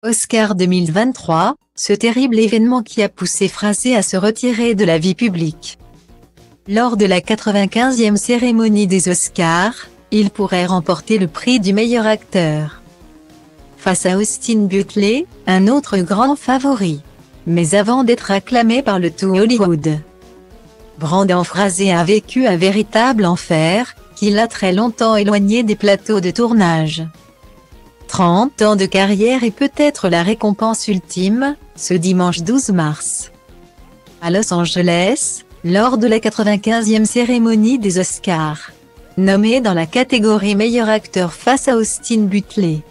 Oscar 2023, ce terrible événement qui a poussé Frasé à se retirer de la vie publique. Lors de la 95e cérémonie des Oscars, il pourrait remporter le prix du meilleur acteur. Face à Austin Butler, un autre grand favori. Mais avant d'être acclamé par le tout Hollywood, Brendan Frasé a vécu un véritable enfer, qui l'a très longtemps éloigné des plateaux de tournage. 30 ans de carrière est peut-être la récompense ultime, ce dimanche 12 mars. À Los Angeles, lors de la 95e cérémonie des Oscars. Nommé dans la catégorie meilleur acteur face à Austin Butler.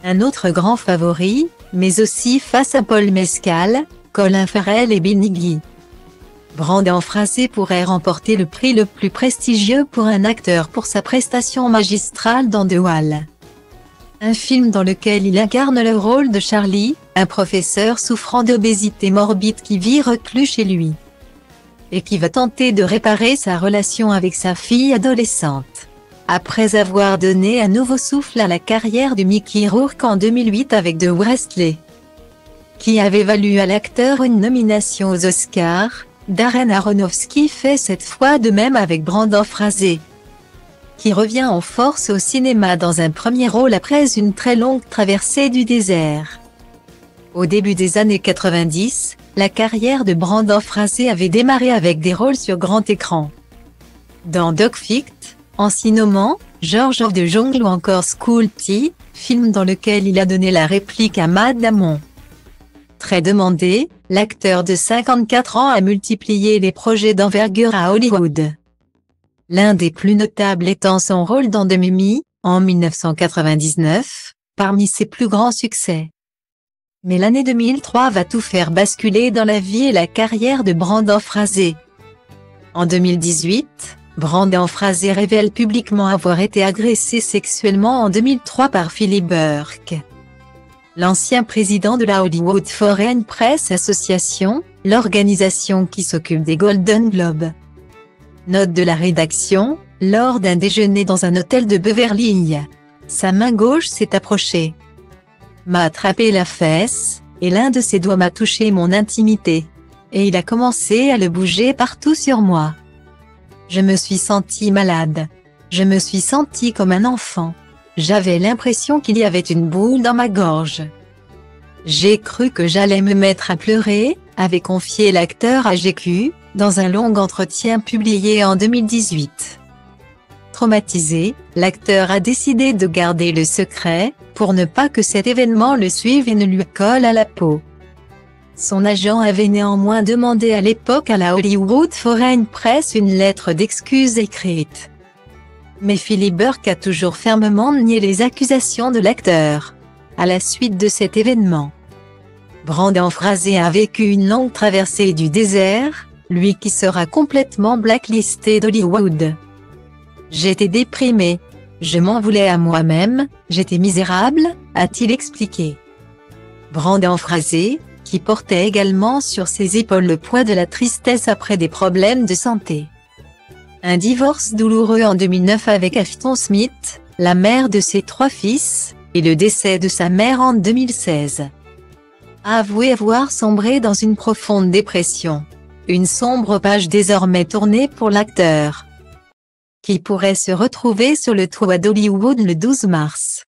Un autre grand favori, mais aussi face à Paul Mescal, Colin Farrell et Bill Nighy. Brendan Frasé pourrait remporter le prix le plus prestigieux pour un acteur pour sa prestation magistrale dans The Wall. Un film dans lequel il incarne le rôle de Charlie, un professeur souffrant d'obésité morbide qui vit reclus chez lui. Et qui va tenter de réparer sa relation avec sa fille adolescente. Après avoir donné un nouveau souffle à la carrière de Mickey Rourke en 2008 avec The Wrestler. Qui avait valu à l'acteur une nomination aux Oscars, Darren Aronofsky fait cette fois de même avec Brendan Frasé. Qui revient en force au cinéma dans un premier rôle après une très longue traversée du désert. Au début des années 90, la carrière de Brendan Frasé avait démarré avec des rôles sur grand écran. Dans Dogfight, En s'y nommant, George of the Jungle ou encore School Tea, film dans lequel il a donné la réplique à Matt Damon. Très demandé, l'acteur de 54 ans a multiplié les projets d'envergure à Hollywood. L'un des plus notables étant son rôle dans The Mummy, en 1999, parmi ses plus grands succès. Mais l'année 2003 va tout faire basculer dans la vie et la carrière de Brendan Frasé. En 2018, Brendan Frasé révèle publiquement avoir été agressé sexuellement en 2003 par Philip Burke. L'ancien président de la Hollywood Foreign Press Association, l'organisation qui s'occupe des Golden Globes. Note de la rédaction, lors d'un déjeuner dans un hôtel de Beverly Hills. Sa main gauche s'est approchée, m'a attrapé la fesse, et l'un de ses doigts m'a touché mon intimité. Et il a commencé à le bouger partout sur moi. Je me suis senti malade. Je me suis senti comme un enfant. J'avais l'impression qu'il y avait une boule dans ma gorge. J'ai cru que j'allais me mettre à pleurer, avait confié l'acteur à GQ, dans un long entretien publié en 2018. Traumatisé, l'acteur a décidé de garder le secret, pour ne pas que cet événement le suive et ne lui colle à la peau. Son agent avait néanmoins demandé à l'époque à la Hollywood Foreign Press une lettre d'excuse écrite. Mais Philip Burke a toujours fermement nié les accusations de l'acteur. À la suite de cet événement, Brendan Frasé a vécu une longue traversée du désert, lui qui sera complètement blacklisté d'Hollywood. J'étais déprimé. Je m'en voulais à moi-même, j'étais misérable, a-t-il expliqué. Brendan Frasé, qui portait également sur ses épaules le poids de la tristesse après des problèmes de santé. Un divorce douloureux en 2009 avec Afton Smith, la mère de ses 3 fils, et le décès de sa mère en 2016. A avoué avoir sombré dans une profonde dépression. Une sombre page désormais tournée pour l'acteur. Qui pourrait se retrouver sur le toit d'Hollywood le 12 mars.